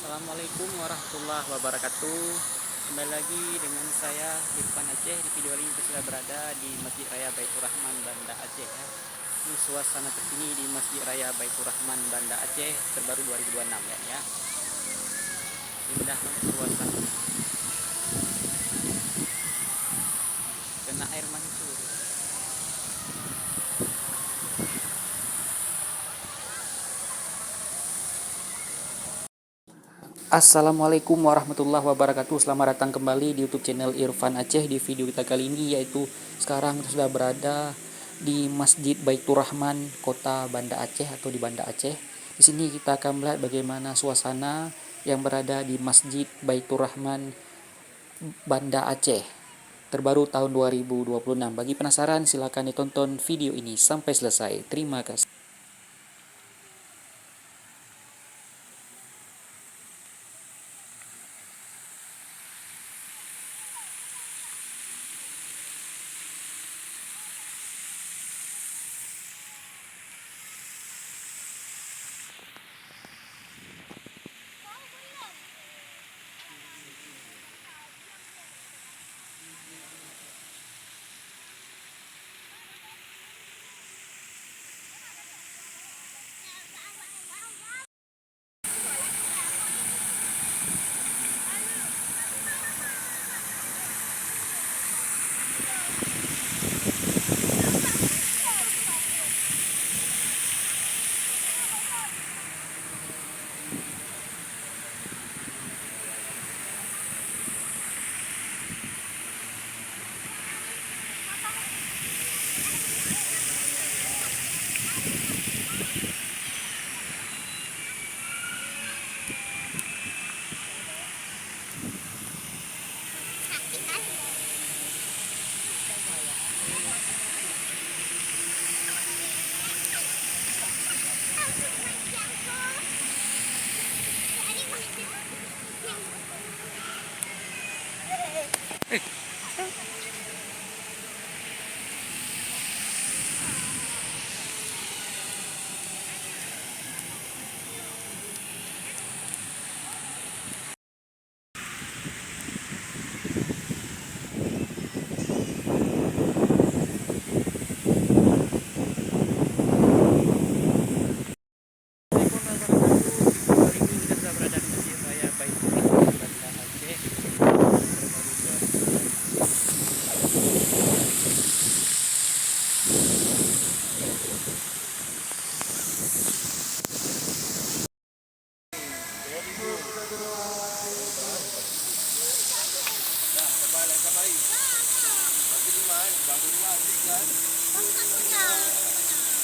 Assalamualaikum warahmatullahi wabarakatuh. Kembali lagi dengan saya Irfan Aceh. Di video ini kita sudah berada di Masjid Raya Baitur Rahman Banda Aceh ya. Ini suasana terkini di Masjid Raya Baitur Rahman Banda Aceh terbaru 2026 ya. Indah suasana. Kena air mancur. Assalamualaikum warahmatullahi wabarakatuh. Selamat datang kembali di YouTube channel Irfan Aceh. Di video kita kali ini yaitu sekarang kita sudah berada di Masjid Baitur Rahman Kota Banda Aceh atau di Banda Aceh. Di sini kita akan melihat bagaimana suasana yang berada di Masjid Baitur Rahman Banda Aceh terbaru tahun 2026. Bagi penasaran silakan ditonton video ini sampai selesai. Terima kasih.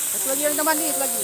Satu lagi yang teman nih, lagi.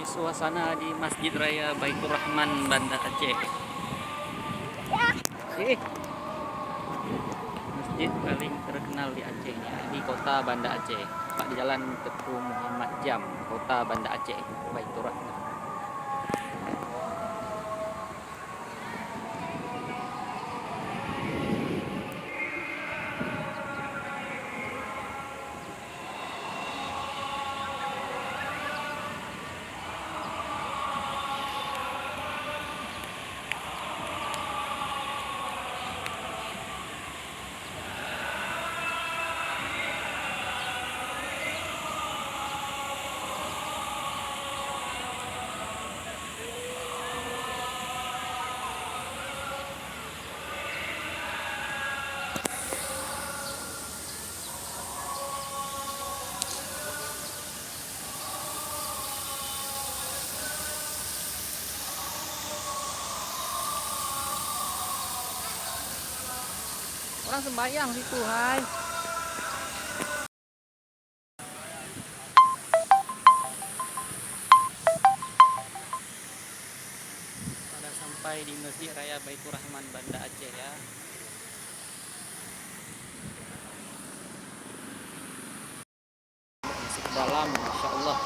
Suasana di Masjid Raya Baitur Rahman Banda Aceh. Masjid paling terkenal di Aceh di kota Banda Aceh, Pak di Jalan Teku Muhammad Jam, kota Banda Aceh, Baitur Rahman. Orang sembahyang situ, hai. Sudah sampai di Masjid Raya Baitur Rahman Banda Aceh ya. Masuk ke dalam, Masya Allah.